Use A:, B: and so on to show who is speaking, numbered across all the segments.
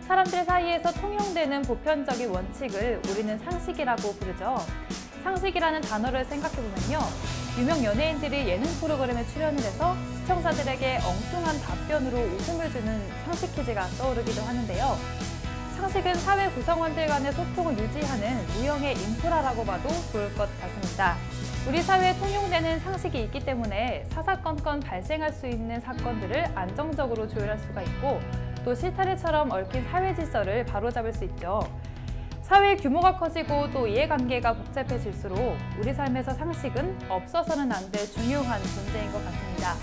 A: 사람들 사이에서 통용되는 보편적인 원칙을 우리는 상식이라고 부르죠. 상식이라는 단어를 생각해보면요. 유명 연예인들이 예능 프로그램에 출연을 해서 시청자들에게 엉뚱한 답변으로 웃음을 주는 상식 퀴즈가 떠오르기도 하는데요. 상식은 사회 구성원들 간의 소통을 유지하는 무형의 인프라라고 봐도 좋을 것 같습니다. 우리 사회에 통용되는 상식이 있기 때문에 사사건건 발생할 수 있는 사건들을 안정적으로 조율할 수가 있고 또 실타래처럼 얽힌 사회 질서를 바로잡을 수 있죠. 사회의 규모가 커지고 또 이해관계가 복잡해질수록 우리 삶에서 상식은 없어서는 안 될 중요한 존재인 것 같습니다.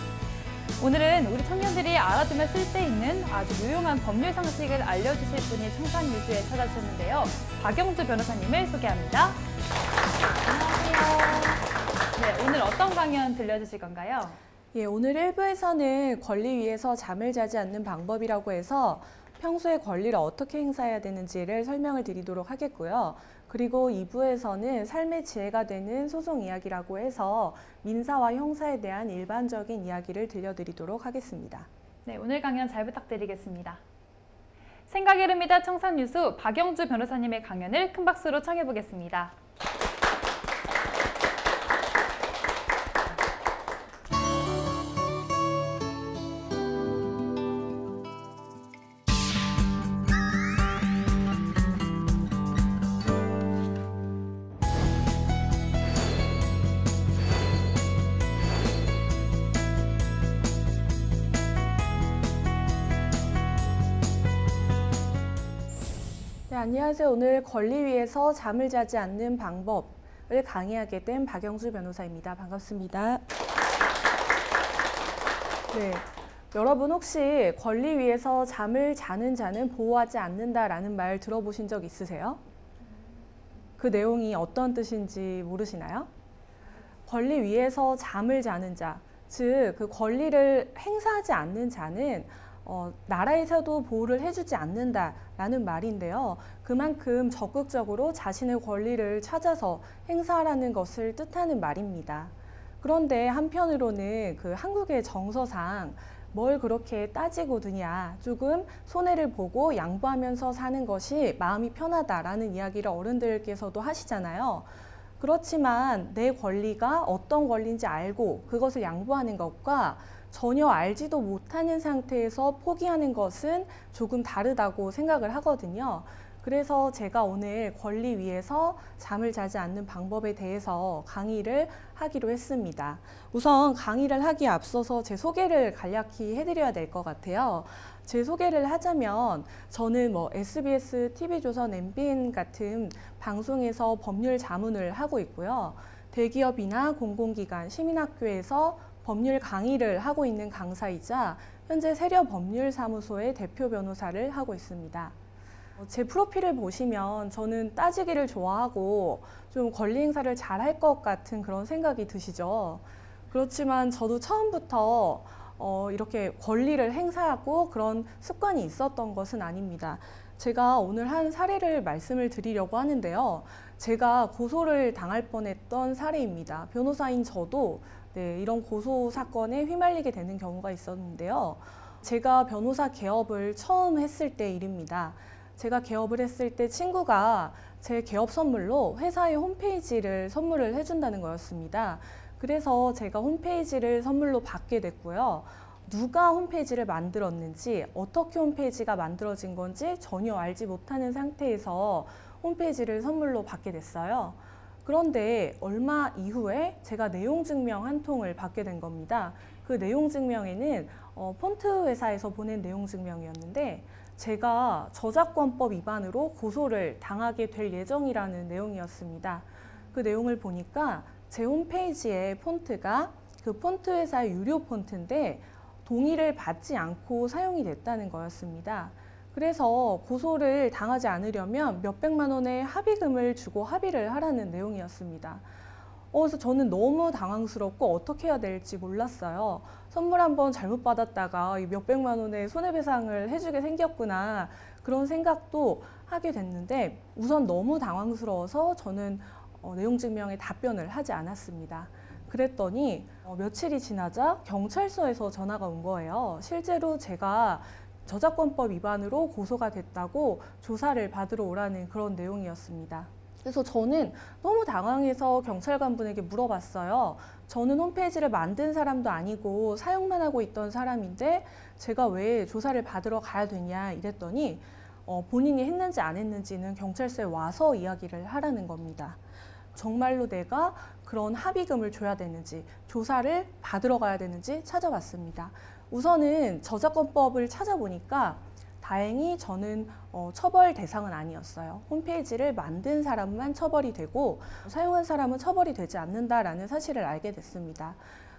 A: 오늘은 우리 청년들이 알아두면 쓸데있는 아주 유용한 법률 상식을 알려주실 분이 청산유수에 찾아주셨는데요. 박영주 변호사님을 소개합니다. 안녕하세요. 네, 오늘 어떤 강연 들려주실 건가요?
B: 예, 오늘 1부에서는 권리 위에서 잠을 자지 않는 방법이라고 해서 평소에 권리를 어떻게 행사해야 되는지를 설명을 드리도록 하겠고요. 그리고 2부에서는 삶의 지혜가 되는 소송 이야기라고 해서 민사와 형사에 대한 일반적인 이야기를 들려드리도록 하겠습니다.
A: 네, 오늘 강연 잘 부탁드리겠습니다. 생각이 흐릅니다. 청산유수 박영주 변호사님의 강연을 큰 박수로 청해 보겠습니다.
B: 네, 안녕하세요. 오늘 권리 위에서 잠을 자지 않는 방법을 강의하게 된 박영주 변호사입니다. 반갑습니다. 네, 여러분 혹시 권리 위에서 잠을 자는 자는 보호하지 않는다라는 말 들어보신 적 있으세요? 그 내용이 어떤 뜻인지 모르시나요? 권리 위에서 잠을 자는 자, 즉 그 권리를 행사하지 않는 자는 나라에서도 보호를 해주지 않는다라는 말인데요. 그만큼 적극적으로 자신의 권리를 찾아서 행사하라는 것을 뜻하는 말입니다. 그런데 한편으로는 그 한국의 정서상 뭘 그렇게 따지고 드냐, 조금 손해를 보고 양보하면서 사는 것이 마음이 편하다라는 이야기를 어른들께서도 하시잖아요. 그렇지만 내 권리가 어떤 권리인지 알고 그것을 양보하는 것과 전혀 알지도 못하는 상태에서 포기하는 것은 조금 다르다고 생각을 하거든요. 그래서 제가 오늘 권리 위에서 잠을 자지 않는 방법에 대해서 강의를 하기로 했습니다. 우선 강의를 하기에 앞서서 제 소개를 간략히 해드려야 될 것 같아요. 제 소개를 하자면 저는 SBS, TV조선, MBN 같은 방송에서 법률 자문을 하고 있고요. 대기업이나 공공기관, 시민학교에서 법률 강의를 하고 있는 강사이자 현재 세려법률사무소의 대표 변호사를 하고 있습니다. 제 프로필을 보시면 저는 따지기를 좋아하고 좀 권리 행사를 잘할 것 같은 그런 생각이 드시죠. 그렇지만 저도 처음부터 이렇게 권리를 행사하고 그런 습관이 있었던 것은 아닙니다. 제가 오늘 한 사례를 말씀을 드리려고 하는데요. 제가 고소를 당할 뻔했던 사례입니다. 변호사인 저도 이런 고소 사건에 휘말리게 되는 경우가 있었는데요. 제가 변호사 개업을 처음 했을 때 일입니다. 제가 개업을 했을 때 친구가 제 개업 선물로 회사의 홈페이지를 선물을 해준다는 거였습니다. 그래서 제가 홈페이지를 선물로 받게 됐고요. 누가 홈페이지를 만들었는지, 어떻게 홈페이지가 만들어진 건지 전혀 알지 못하는 상태에서 홈페이지를 선물로 받게 됐어요. 그런데 얼마 이후에 제가 내용 증명 한 통을 받게 된 겁니다. 그 내용 증명에는 폰트 회사에서 보낸 내용 증명이었는데 제가 저작권법 위반으로 고소를 당하게 될 예정이라는 내용이었습니다. 그 내용을 보니까 제 홈페이지의 폰트가 그 폰트 회사의 유료 폰트인데 동의를 받지 않고 사용이 됐다는 거였습니다. 그래서 고소를 당하지 않으려면 몇백만 원의 합의금을 주고 합의를 하라는 내용이었습니다. 그래서 저는 너무 당황스럽고 어떻게 해야 될지 몰랐어요. 선물 한번 잘못 받았다가 몇백만 원의 손해배상을 해주게 생겼구나 그런 생각도 하게 됐는데 우선 너무 당황스러워서 저는 내용 증명에 답변을 하지 않았습니다. 그랬더니 며칠이 지나자 경찰서에서 전화가 온 거예요. 실제로 제가 저작권법 위반으로 고소가 됐다고 조사를 받으러 오라는 그런 내용이었습니다. 그래서 저는 너무 당황해서 경찰관분에게 물어봤어요. 저는 홈페이지를 만든 사람도 아니고 사용만 하고 있던 사람인데 제가 왜 조사를 받으러 가야 되냐 이랬더니 본인이 했는지 안 했는지는 경찰서에 와서 이야기를 하라는 겁니다. 정말로 내가 그런 합의금을 줘야 되는지 조사를 받으러 가야 되는지 찾아봤습니다. 우선은 저작권법을 찾아보니까 다행히 저는 처벌 대상은 아니었어요. 홈페이지를 만든 사람만 처벌이 되고 사용한 사람은 처벌이 되지 않는다라는 사실을 알게 됐습니다.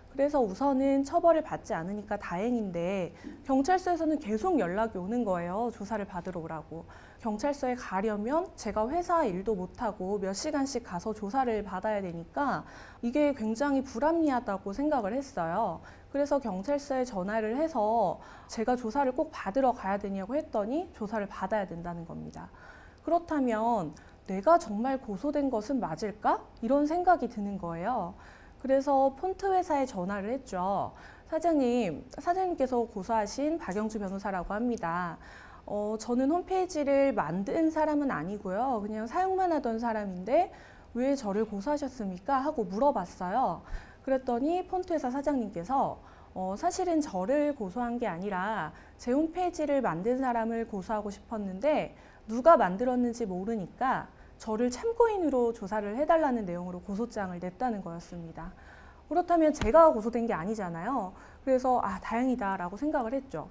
B: 그래서 우선은 처벌을 받지 않으니까 다행인데 경찰서에서는 계속 연락이 오는 거예요. 조사를 받으러 오라고. 경찰서에 가려면 제가 회사 일도 못하고 몇 시간씩 가서 조사를 받아야 되니까 이게 굉장히 불합리하다고 생각을 했어요. 그래서 경찰서에 전화를 해서 제가 조사를 꼭 받으러 가야 되냐고 했더니 조사를 받아야 된다는 겁니다. 그렇다면 내가 정말 고소된 것은 맞을까? 이런 생각이 드는 거예요. 그래서 폰트 회사에 전화를 했죠. 사장님께서 고소하신 박영주 변호사라고 합니다. 저는 홈페이지를 만든 사람은 아니고요. 그냥 사용만 하던 사람인데 왜 저를 고소하셨습니까? 하고 물어봤어요. 그랬더니 폰트 회사 사장님께서 사실은 저를 고소한 게 아니라 제 홈페이지를 만든 사람을 고소하고 싶었는데 누가 만들었는지 모르니까 저를 참고인으로 조사를 해달라는 내용으로 고소장을 냈다는 거였습니다. 그렇다면 제가 고소된 게 아니잖아요. 그래서 다행이다라고 생각을 했죠.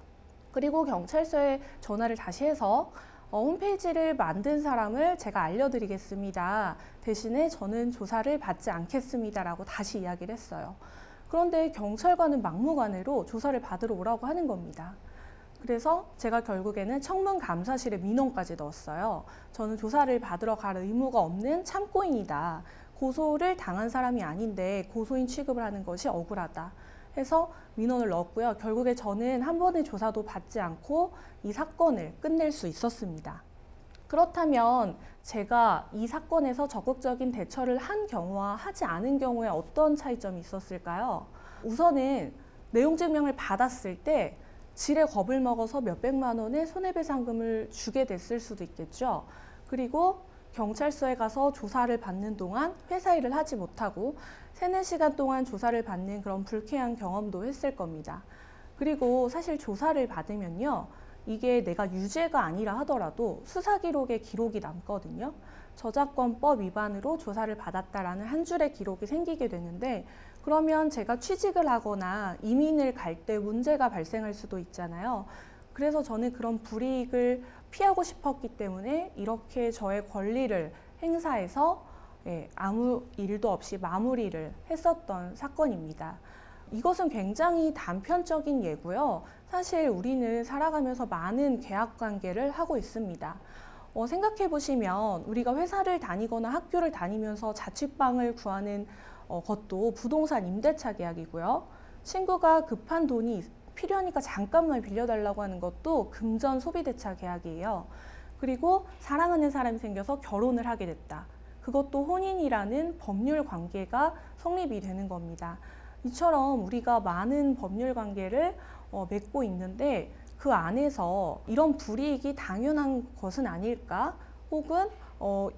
B: 그리고 경찰서에 전화를 다시 해서 홈페이지를 만든 사람을 제가 알려드리겠습니다. 대신에 저는 조사를 받지 않겠습니다라고 다시 이야기를 했어요. 그런데 경찰관은 막무가내로 조사를 받으러 오라고 하는 겁니다. 그래서 제가 결국에는 청문감사실에 민원까지 넣었어요. 저는 조사를 받으러 갈 의무가 없는 참고인이다. 고소를 당한 사람이 아닌데 고소인 취급을 하는 것이 억울하다. 해서 민원을 넣었고요. 결국에 저는 한 번의 조사도 받지 않고 이 사건을 끝낼 수 있었습니다. 그렇다면 제가 이 사건에서 적극적인 대처를 한 경우와 하지 않은 경우에 어떤 차이점이 있었을까요? 우선은 내용 증명을 받았을 때 질에 겁을 먹어서 몇백만 원의 손해배상금을 주게 됐을 수도 있겠죠. 그리고 경찰서에 가서 조사를 받는 동안 회사 일을 하지 못하고 3-4시간 동안 조사를 받는 그런 불쾌한 경험도 했을 겁니다. 그리고 사실 조사를 받으면요. 이게 내가 유죄가 아니라 하더라도 수사 기록에 기록이 남거든요. 저작권법 위반으로 조사를 받았다라는 한 줄의 기록이 생기게 되는데 그러면 제가 취직을 하거나 이민을 갈 때 문제가 발생할 수도 있잖아요. 그래서 저는 그런 불이익을 피하고 싶었기 때문에 이렇게 저의 권리를 행사해서 아무 일도 없이 마무리를 했었던 사건입니다. 이것은 굉장히 단편적인 예고요. 사실 우리는 살아가면서 많은 계약 관계를 하고 있습니다. 생각해 보시면 우리가 회사를 다니거나 학교를 다니면서 자취방을 구하는 것도 부동산 임대차 계약이고요. 친구가 급한 돈이 필요하니까 잠깐만 빌려달라고 하는 것도 금전 소비대차 계약이에요. 그리고 사랑하는 사람이 생겨서 결혼을 하게 됐다. 그것도 혼인이라는 법률 관계가 성립이 되는 겁니다. 이처럼 우리가 많은 법률 관계를 맺고 있는데 그 안에서 이런 불이익이 당연한 것은 아닐까? 혹은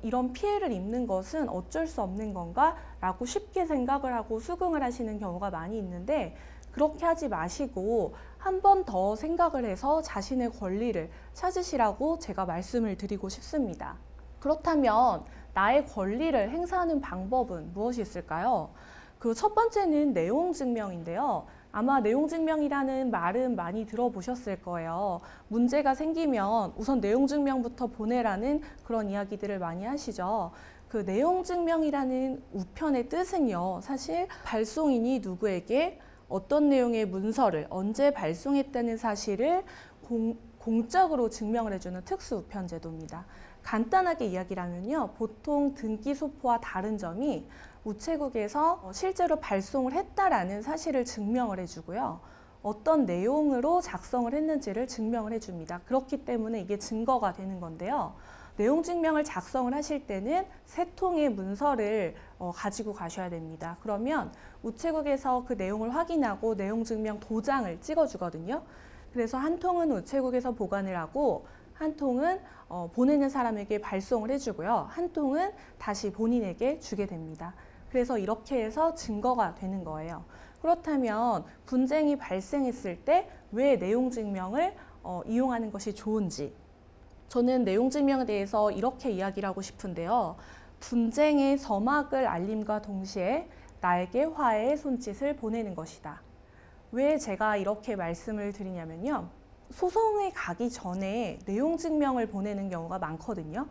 B: 이런 피해를 입는 것은 어쩔 수 없는 건가? 라고 쉽게 생각을 하고 수긍을 하시는 경우가 많이 있는데 그렇게 하지 마시고 한 번 더 생각을 해서 자신의 권리를 찾으시라고 제가 말씀을 드리고 싶습니다. 그렇다면 나의 권리를 행사하는 방법은 무엇이 있을까요? 그 첫 번째는 내용 증명인데요. 아마 내용 증명이라는 말은 많이 들어보셨을 거예요. 문제가 생기면 우선 내용 증명부터 보내라는 그런 이야기들을 많이 하시죠. 그 내용 증명이라는 우편의 뜻은요. 사실 발송인이 누구에게 어떤 내용의 문서를 언제 발송했다는 사실을 공적으로 증명을 해주는 특수 우편 제도입니다. 간단하게 이야기하면요. 보통 등기 소포와 다른 점이 우체국에서 실제로 발송을 했다라는 사실을 증명을 해주고요. 어떤 내용으로 작성을 했는지를 증명을 해줍니다. 그렇기 때문에 이게 증거가 되는 건데요. 내용 증명을 작성을 하실 때는 3통의 문서를 가지고 가셔야 됩니다. 그러면 우체국에서 그 내용을 확인하고 내용 증명 도장을 찍어주거든요. 그래서 한 통은 우체국에서 보관을 하고 한 통은 보내는 사람에게 발송을 해주고요. 한 통은 다시 본인에게 주게 됩니다. 그래서 이렇게 해서 증거가 되는 거예요. 그렇다면 분쟁이 발생했을 때 왜 내용증명을 이용하는 것이 좋은지, 저는 내용증명에 대해서 이렇게 이야기를 하고 싶은데요. 분쟁의 서막을 알림과 동시에 나에게 화해의 손짓을 보내는 것이다. 왜 제가 이렇게 말씀을 드리냐면요. 소송에 가기 전에 내용증명을 보내는 경우가 많거든요.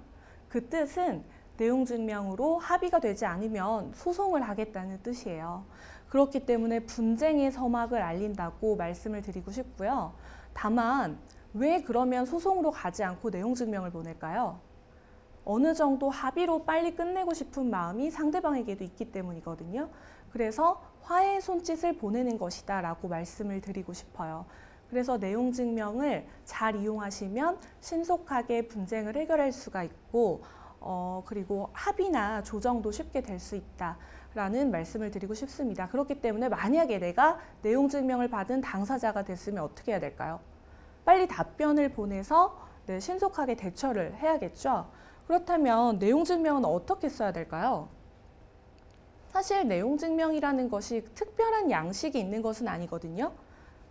B: 그 뜻은 내용증명으로 합의가 되지 않으면 소송을 하겠다는 뜻이에요. 그렇기 때문에 분쟁의 서막을 알린다고 말씀을 드리고 싶고요. 다만 왜 그러면 소송으로 가지 않고 내용증명을 보낼까요? 어느 정도 합의로 빨리 끝내고 싶은 마음이 상대방에게도 있기 때문이거든요. 그래서 화해의 손짓을 보내는 것이다 라고 말씀을 드리고 싶어요. 그래서 내용증명을 잘 이용하시면 신속하게 분쟁을 해결할 수가 있고 그리고 합의나 조정도 쉽게 될 수 있다라는 말씀을 드리고 싶습니다. 그렇기 때문에 만약에 내가 내용증명을 받은 당사자가 됐으면 어떻게 해야 될까요? 빨리 답변을 보내서 신속하게 대처를 해야겠죠. 그렇다면 내용증명은 어떻게 써야 될까요? 사실 내용증명이라는 것이 특별한 양식이 있는 것은 아니거든요.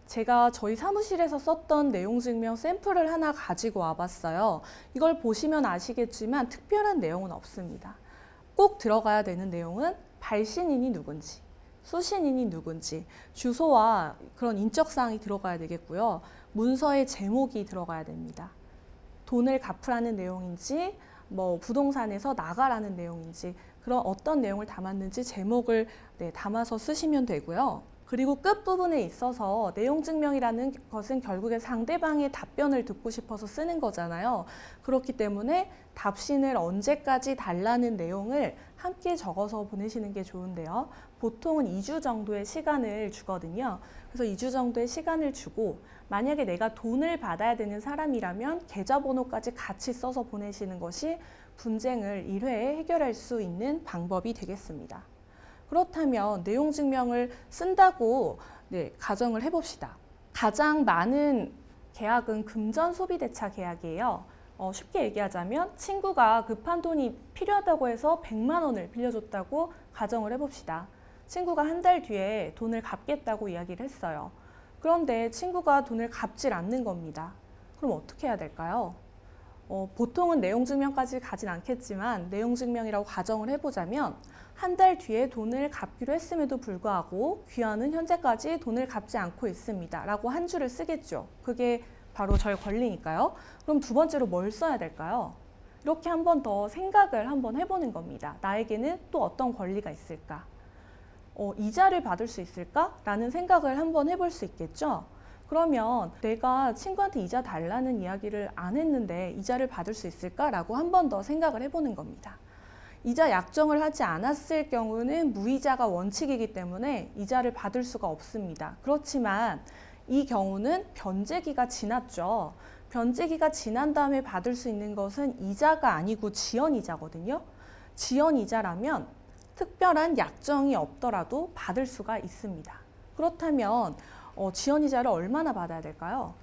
B: 제가 저희 사무실에서 썼던 내용증명 샘플을 하나 가지고 와봤어요. 이걸 보시면 아시겠지만 특별한 내용은 없습니다. 꼭 들어가야 되는 내용은 발신인이 누군지, 수신인이 누군지, 주소와 그런 인적사항이 들어가야 되겠고요. 문서의 제목이 들어가야 됩니다. 돈을 갚으라는 내용인지, 부동산에서 나가라는 내용인지, 그런 어떤 내용을 담았는지 제목을 담아서 쓰시면 되고요. 그리고 끝부분에 있어서 내용증명이라는 것은 결국에 상대방의 답변을 듣고 싶어서 쓰는 거잖아요. 그렇기 때문에 답신을 언제까지 달라는 내용을 함께 적어서 보내시는 게 좋은데요. 보통은 2주 정도의 시간을 주거든요. 그래서 2주 정도의 시간을 주고 만약에 내가 돈을 받아야 되는 사람이라면 계좌번호까지 같이 써서 보내시는 것이 분쟁을 1회에 해결할 수 있는 방법이 되겠습니다. 그렇다면 내용증명을 쓴다고 가정을 해봅시다. 가장 많은 계약은 금전소비대차 계약이에요. 쉽게 얘기하자면 친구가 급한 돈이 필요하다고 해서 100만 원을 빌려줬다고 가정을 해봅시다. 친구가 한 달 뒤에 돈을 갚겠다고 이야기를 했어요. 그런데 친구가 돈을 갚질 않는 겁니다. 그럼 어떻게 해야 될까요? 보통은 내용증명까지 가진 않겠지만 내용증명이라고 가정을 해보자면 한 달 뒤에 돈을 갚기로 했음에도 불구하고 귀하는 현재까지 돈을 갚지 않고 있습니다. 라고 한 줄을 쓰겠죠. 그게 바로 저의 권리니까요. 그럼 두 번째로 뭘 써야 될까요? 이렇게 한 번 더 생각을 한번 해보는 겁니다. 나에게는 또 어떤 권리가 있을까? 이자를 받을 수 있을까? 라는 생각을 한번 해볼 수 있겠죠. 그러면 내가 친구한테 이자 달라는 이야기를 안 했는데 이자를 받을 수 있을까? 라고 한 번 더 생각을 해보는 겁니다. 이자 약정을 하지 않았을 경우는 무이자가 원칙이기 때문에 이자를 받을 수가 없습니다. 그렇지만 이 경우는 변제기가 지났죠. 변제기가 지난 다음에 받을 수 있는 것은 이자가 아니고 지연이자거든요. 지연이자라면 특별한 약정이 없더라도 받을 수가 있습니다. 그렇다면 지연이자를 얼마나 받아야 될까요?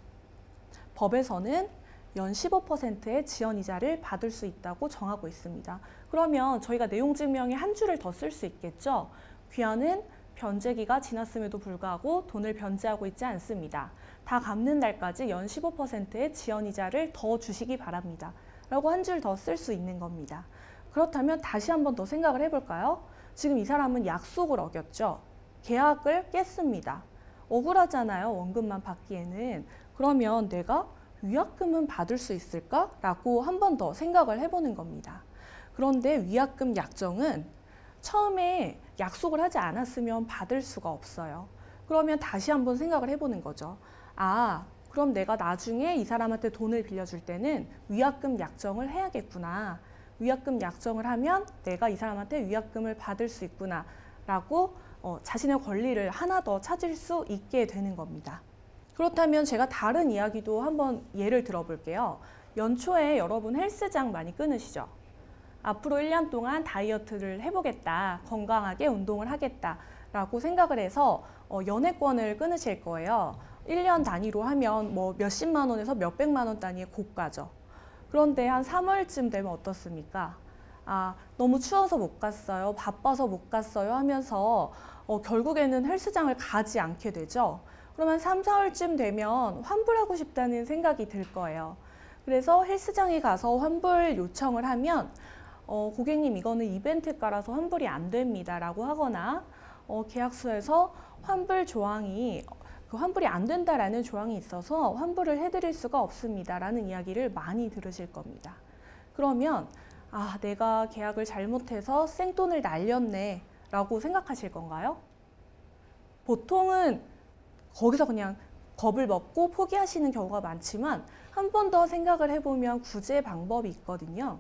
B: 법에서는 연 15%의 지연이자를 받을 수 있다고 정하고 있습니다. 그러면 저희가 내용증명에 한 줄을 더 쓸 수 있겠죠. 귀하는 변제기가 지났음에도 불구하고 돈을 변제하고 있지 않습니다. 다 갚는 날까지 연 15%의 지연이자를 더 주시기 바랍니다. 라고 한 줄 더 쓸 수 있는 겁니다. 그렇다면 다시 한 번 더 생각을 해볼까요? 지금 이 사람은 약속을 어겼죠. 계약을 깼습니다. 억울하잖아요. 원금만 받기에는. 그러면 내가 위약금은 받을 수 있을까? 라고 한 번 더 생각을 해보는 겁니다. 그런데 위약금 약정은 처음에 약속을 하지 않았으면 받을 수가 없어요. 그러면 다시 한번 생각을 해보는 거죠. 그럼 내가 나중에 이 사람한테 돈을 빌려줄 때는 위약금 약정을 해야겠구나. 위약금 약정을 하면 내가 이 사람한테 위약금을 받을 수 있구나 라고 자신의 권리를 하나 더 찾을 수 있게 되는 겁니다. 그렇다면 제가 다른 이야기도 한번 예를 들어볼게요. 연초에 여러분 헬스장 많이 끊으시죠? 앞으로 1년 동안 다이어트를 해보겠다, 건강하게 운동을 하겠다 라고 생각을 해서 연회권을 끊으실 거예요. 1년 단위로 하면 뭐 몇십만 원에서 몇백만 원 단위의 고가죠. 그런데 한 3월쯤 되면 어떻습니까? 아, 너무 추워서 못 갔어요. 바빠서 못 갔어요 하면서 결국에는 헬스장을 가지 않게 되죠. 그러면 3, 4월쯤 되면 환불하고 싶다는 생각이 들 거예요. 그래서 헬스장에 가서 환불 요청을 하면 고객님 이거는 이벤트가라서 환불이 안 됩니다 라고 하거나 계약서에서 환불 조항이 환불이 안 된다라는 조항이 있어서 환불을 해드릴 수가 없습니다 라는 이야기를 많이 들으실 겁니다. 그러면 아, 내가 계약을 잘못해서 생돈을 날렸네 라고 생각하실 건가요? 보통은 거기서 그냥 겁을 먹고 포기하시는 경우가 많지만 한 번 더 생각을 해보면 구제 방법이 있거든요.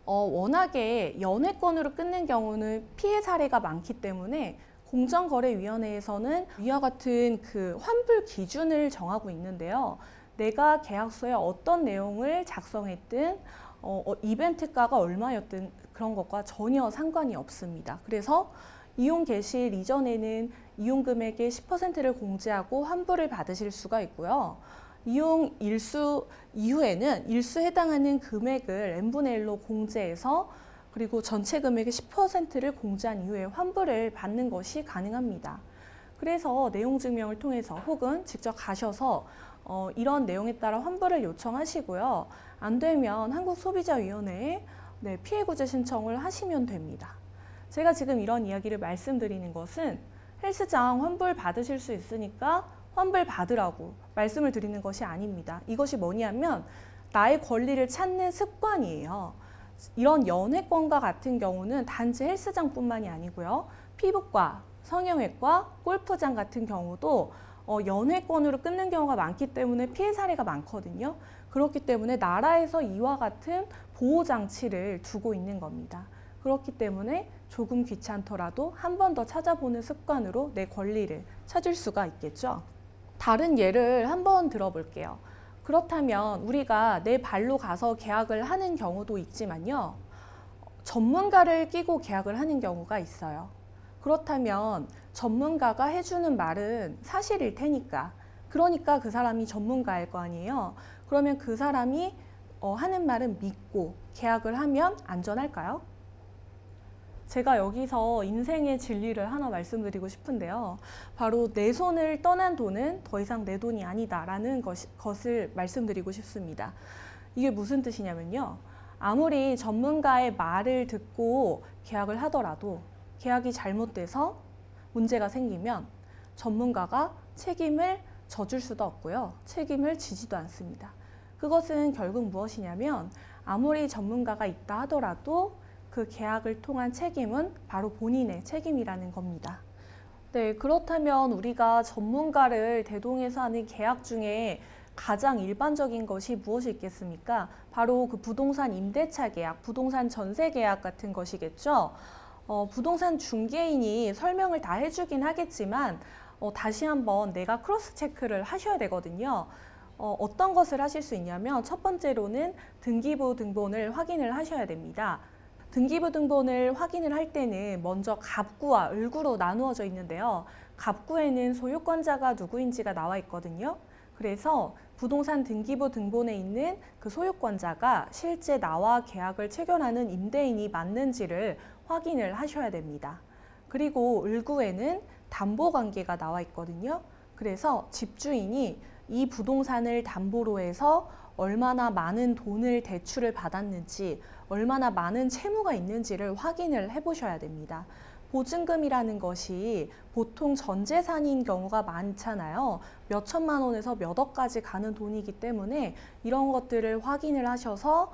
B: 워낙에 연회권으로 끊는 경우는 피해 사례가 많기 때문에 공정거래위원회에서는 이와 같은 그 환불 기준을 정하고 있는데요. 내가 계약서에 어떤 내용을 작성했든 이벤트가가 얼마였든 그런 것과 전혀 상관이 없습니다. 그래서 이용 개시일 이전에는 이용 금액의 10%를 공제하고 환불을 받으실 수가 있고요. 이용 일수 이후에는 일수에 해당하는 금액을 n분의 1로 공제해서 그리고 전체 금액의 10%를 공제한 이후에 환불을 받는 것이 가능합니다. 그래서 내용 증명을 통해서 혹은 직접 가셔서 이런 내용에 따라 환불을 요청하시고요. 안 되면 한국소비자위원회에 피해구제 신청을 하시면 됩니다. 제가 지금 이런 이야기를 말씀드리는 것은 헬스장 환불 받으실 수 있으니까 환불 받으라고 말씀을 드리는 것이 아닙니다. 이것이 뭐냐면 나의 권리를 찾는 습관이에요. 이런 연회권과 같은 경우는 단지 헬스장뿐만이 아니고요. 피부과, 성형외과, 골프장 같은 경우도 연회권으로 끊는 경우가 많기 때문에 피해 사례가 많거든요. 그렇기 때문에 나라에서 이와 같은 보호장치를 두고 있는 겁니다. 그렇기 때문에 조금 귀찮더라도 한 번 더 찾아보는 습관으로 내 권리를 찾을 수가 있겠죠. 다른 예를 한번 들어볼게요. 그렇다면 우리가 내 발로 가서 계약을 하는 경우도 있지만요. 전문가를 끼고 계약을 하는 경우가 있어요. 그렇다면 전문가가 해주는 말은 사실일 테니까. 그러니까 그 사람이 전문가일 거 아니에요. 그러면 그 사람이 하는 말은 믿고 계약을 하면 안전할까요? 제가 여기서 인생의 진리를 하나 말씀드리고 싶은데요. 바로 내 손을 떠난 돈은 더 이상 내 돈이 아니다라는 것을 말씀드리고 싶습니다. 이게 무슨 뜻이냐면요. 아무리 전문가의 말을 듣고 계약을 하더라도 계약이 잘못돼서 문제가 생기면 전문가가 책임을 져줄 수도 없고요. 책임을 지지도 않습니다. 그것은 결국 무엇이냐면 아무리 전문가가 있다 하더라도 그 계약을 통한 책임은 바로 본인의 책임이라는 겁니다. 네, 그렇다면 우리가 전문가를 대동해서 하는 계약 중에 가장 일반적인 것이 무엇이 있겠습니까? 바로 그 부동산 임대차 계약, 부동산 전세 계약 같은 것이겠죠. 부동산 중개인이 설명을 다 해주긴 하겠지만 다시 한번 내가 크로스 체크를 하셔야 되거든요. 어떤 것을 하실 수 있냐면 첫 번째로는 등기부 등본을 확인을 하셔야 됩니다. 등기부 등본을 확인을 할 때는 먼저 갑구와 을구로 나누어져 있는데요. 갑구에는 소유권자가 누구인지가 나와 있거든요. 그래서 부동산 등기부 등본에 있는 그 소유권자가 실제 나와 계약을 체결하는 임대인이 맞는지를 확인을 하셔야 됩니다. 그리고 을구에는 담보관계가 나와 있거든요. 그래서 집주인이 이 부동산을 담보로 해서 얼마나 많은 돈을 대출을 받았는지, 얼마나 많은 채무가 있는지를 확인을 해보셔야 됩니다. 보증금이라는 것이 보통 전 재산인 경우가 많잖아요. 몇 천만 원에서 몇 억까지 가는 돈이기 때문에 이런 것들을 확인을 하셔서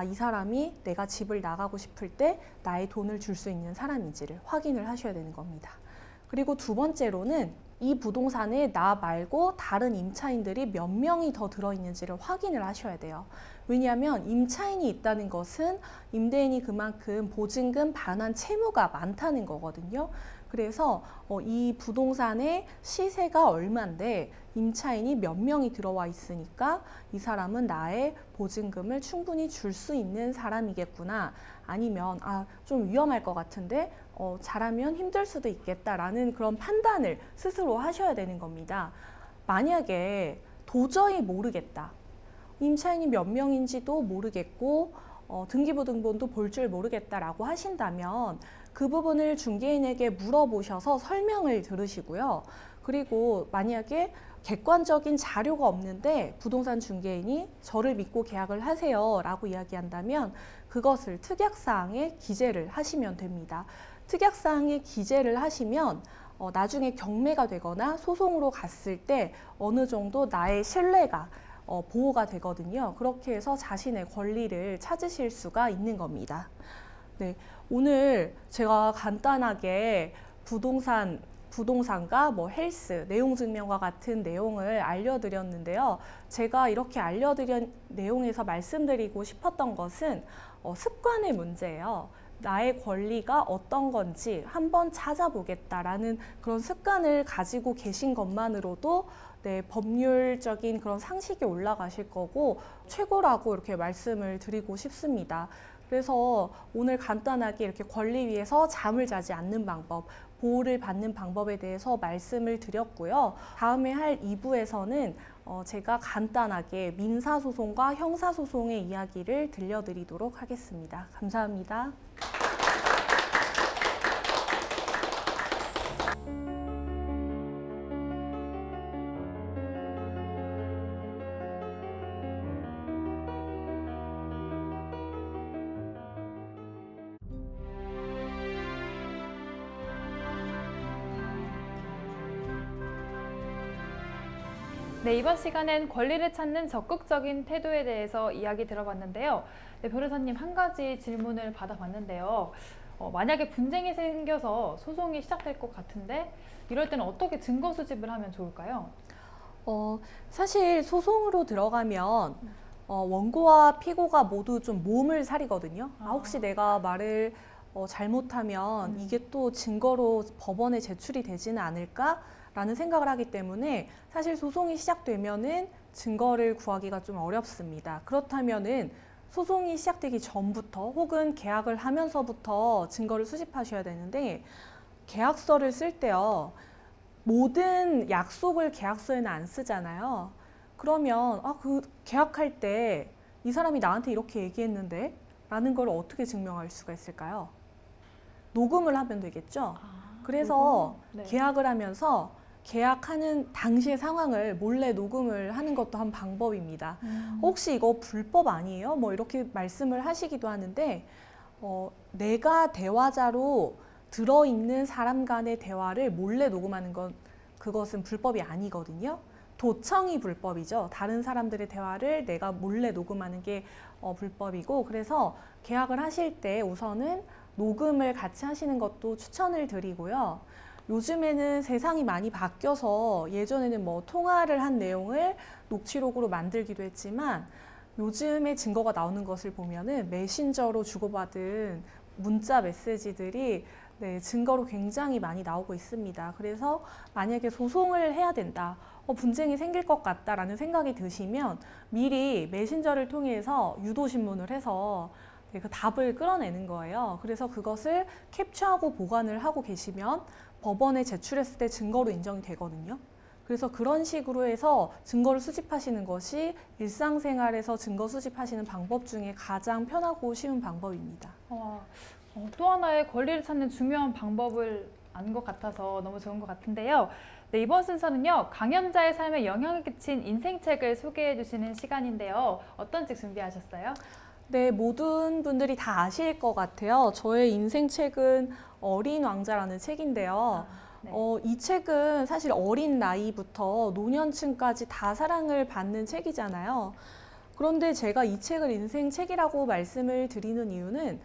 B: 이 사람이 내가 집을 나가고 싶을 때 나의 돈을 줄 수 있는 사람인지를 확인을 하셔야 되는 겁니다. 그리고 두 번째로는 이 부동산에 나 말고 다른 임차인들이 몇 명이 더 들어있는지를 확인을 하셔야 돼요. 왜냐하면 임차인이 있다는 것은 임대인이 그만큼 보증금 반환 채무가 많다는 거거든요. 그래서 이 부동산의 시세가 얼마인데 임차인이 몇 명이 들어와 있으니까 이 사람은 나의 보증금을 충분히 줄 수 있는 사람이겠구나. 아니면 좀 위험할 것 같은데 잘하면 힘들 수도 있겠다라는 그런 판단을 스스로 하셔야 되는 겁니다. 만약에 도저히 모르겠다. 임차인이 몇 명인지도 모르겠고 등기부등본도 볼 줄 모르겠다라고 하신다면 그 부분을 중개인에게 물어보셔서 설명을 들으시고요. 그리고 만약에 객관적인 자료가 없는데 부동산 중개인이 저를 믿고 계약을 하세요 라고 이야기한다면 그것을 특약사항에 기재를 하시면 됩니다. 특약사항에 기재를 하시면 나중에 경매가 되거나 소송으로 갔을 때 어느 정도 나의 신뢰가 보호가 되거든요. 그렇게 해서 자신의 권리를 찾으실 수가 있는 겁니다. 네, 오늘 제가 간단하게 부동산과 뭐 헬스, 내용증명과 같은 내용을 알려드렸는데요. 제가 이렇게 알려드린 내용에서 말씀드리고 싶었던 것은 습관의 문제예요. 나의 권리가 어떤 건지 한번 찾아보겠다라는 그런 습관을 가지고 계신 것만으로도 네, 법률적인 그런 상식이 올라가실 거고 최고라고 이렇게 말씀을 드리고 싶습니다. 그래서 오늘 간단하게 이렇게 권리 위에서 잠을 자지 않는 방법, 보호를 받는 방법에 대해서 말씀을 드렸고요. 다음에 할 2부에서는 제가 간단하게 민사소송과 형사소송의 이야기를 들려드리도록 하겠습니다. 감사합니다.
A: 네, 이번 시간엔 권리를 찾는 적극적인 태도에 대해서 이야기 들어봤는데요. 네, 변호사님 한 가지 질문을 받아봤는데요. 만약에 분쟁이 생겨서 소송이 시작될 것 같은데 이럴 때는 어떻게 증거 수집을 하면 좋을까요?
B: 사실 소송으로 들어가면 원고와 피고가 모두 좀 몸을 사리거든요. 혹시 내가 말을 잘못하면 이게 또 증거로 법원에 제출이 되지는 않을까? 라는 생각을 하기 때문에 사실 소송이 시작되면은 증거를 구하기가 좀 어렵습니다. 그렇다면은 소송이 시작되기 전부터 혹은 계약을 하면서부터 증거를 수집하셔야 되는데 계약서를 쓸 때요. 모든 약속을 계약서에는 안 쓰잖아요. 그러면 그 계약할 때 이 사람이 나한테 이렇게 얘기했는데 라는 걸 어떻게 증명할 수가 있을까요? 녹음을 하면 되겠죠. 그래서
A: 네.
B: 계약을 하면서 계약하는 당시의 상황을 몰래 녹음을 하는 것도 한 방법입니다. 혹시 이거 불법 아니에요? 뭐 이렇게 말씀을 하시기도 하는데 내가 대화자로 들어있는 사람 간의 대화를 몰래 녹음하는 건 그것은 불법이 아니거든요. 도청이 불법이죠. 다른 사람들의 대화를 내가 몰래 녹음하는 게 불법이고 그래서 계약을 하실 때 우선은 녹음을 같이 하시는 것도 추천을 드리고요. 요즘에는 세상이 많이 바뀌어서 예전에는 뭐 통화를 한 내용을 녹취록으로 만들기도 했지만 요즘에 증거가 나오는 것을 보면은 메신저로 주고받은 문자 메시지들이 네, 증거로 굉장히 많이 나오고 있습니다. 그래서 만약에 소송을 해야 된다, 분쟁이 생길 것 같다라는 생각이 드시면 미리 메신저를 통해서 유도신문을 해서 네, 그 답을 끌어내는 거예요. 그래서 그것을 캡처하고 보관을 하고 계시면 법원에 제출했을 때 증거로 인정이 되거든요. 그래서 그런 식으로 해서 증거를 수집하시는 것이 일상생활에서 증거 수집하시는 방법 중에 가장 편하고 쉬운 방법입니다.
A: 또 하나의 권리를 찾는 중요한 방법을 안 것 같아서 너무 좋은 것 같은데요. 네, 이번 순서는요. 강연자의 삶에 영향을 끼친 인생책을 소개해 주시는 시간인데요. 어떤 책 준비하셨어요?
B: 네, 모든 분들이 다 아실 것 같아요. 저의 인생책은 어린 왕자라는 책인데요.
A: 네.
B: 이 책은 사실 어린 나이부터 노년층까지 다 사랑을 받는 책이잖아요. 그런데 제가 이 책을 인생책이라고 말씀을 드리는 이유는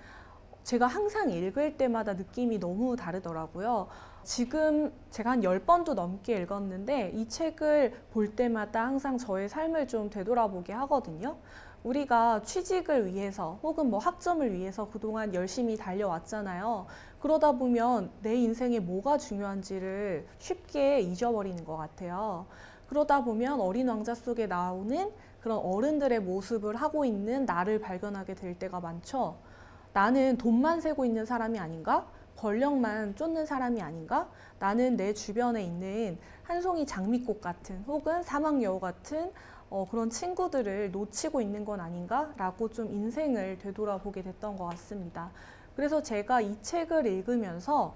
B: 제가 항상 읽을 때마다 느낌이 너무 다르더라고요. 지금 제가 한 10번도 넘게 읽었는데 이 책을 볼 때마다 항상 저의 삶을 좀 되돌아보게 하거든요. 우리가 취직을 위해서 혹은 뭐 학점을 위해서 그동안 열심히 달려왔잖아요. 그러다 보면 내 인생에 뭐가 중요한지를 쉽게 잊어버리는 것 같아요. 그러다 보면 어린 왕자 속에 나오는 그런 어른들의 모습을 하고 있는 나를 발견하게 될 때가 많죠. 나는 돈만 세고 있는 사람이 아닌가? 권력만 쫓는 사람이 아닌가? 나는 내 주변에 있는 한 송이 장미꽃 같은 혹은 사막여우 같은 그런 친구들을 놓치고 있는 건 아닌가? 라고 좀 인생을 되돌아보게 됐던 것 같습니다. 그래서 제가 이 책을 읽으면서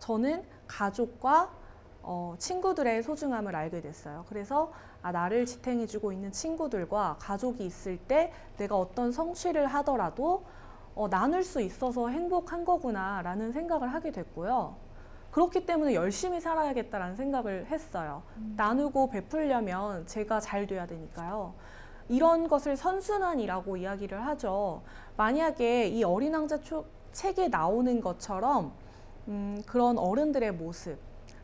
B: 저는 가족과 친구들의 소중함을 알게 됐어요. 그래서 나를 지탱해주고 있는 친구들과 가족이 있을 때 내가 어떤 성취를 하더라도 나눌 수 있어서 행복한 거구나 라는 생각을 하게 됐고요. 그렇기 때문에 열심히 살아야겠다라는 생각을 했어요. 나누고 베풀려면 제가 잘 돼야 되니까요. 이런 것을 선순환이라고 이야기를 하죠. 만약에 이 어린 왕자 책에 나오는 것처럼 그런 어른들의 모습,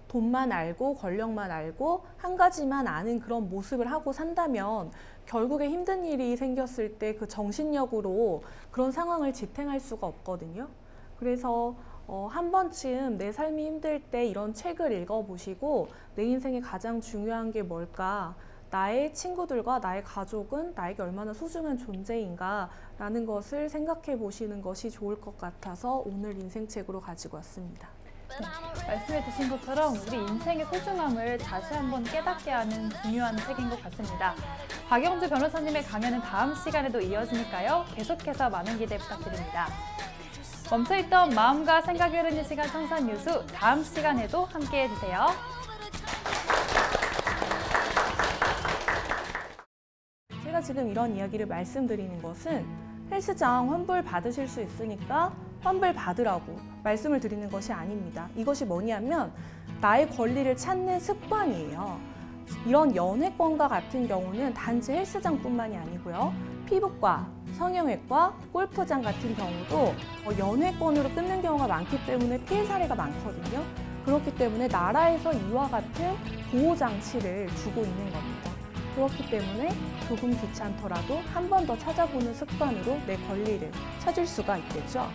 B: 돈만 알고 권력만 알고 한 가지만 아는 그런 모습을 하고 산다면 결국에 힘든 일이 생겼을 때 그 정신력으로 그런 상황을 지탱할 수가 없거든요. 그래서 한 번쯤 내 삶이 힘들 때 이런 책을 읽어보시고 내 인생에 가장 중요한 게 뭘까? 나의 친구들과 나의 가족은 나에게 얼마나 소중한 존재인가? 라는 것을 생각해 보시는 것이 좋을 것 같아서 오늘 인생책으로 가지고 왔습니다.
A: 말씀해 주신 것처럼 우리 인생의 소중함을 다시 한번 깨닫게 하는 중요한 책인 것 같습니다. 박영주 변호사님의 강연은 다음 시간에도 이어지니까요. 계속해서 많은 기대 부탁드립니다. 멈춰있던 마음과 생각이 흐르는 시간 청산뉴스, 다음 시간에도 함께해 주세요.
B: 제가 지금 이런 이야기를 말씀드리는 것은 헬스장 환불 받으실 수 있으니까 환불 받으라고 말씀을 드리는 것이 아닙니다. 이것이 뭐냐면 나의 권리를 찾는 습관이에요. 이런 연회권과 같은 경우는 단지 헬스장뿐만이 아니고요. 피부과, 성형외과, 골프장 같은 경우도 연회권으로 끊는 경우가 많기 때문에 피해 사례가 많거든요. 그렇기 때문에 나라에서 이와 같은 보호장치를 주고 있는 겁니다. 그렇기 때문에 조금 귀찮더라도 한 번 더 찾아보는 습관으로 내 권리를 찾을 수가 있겠죠.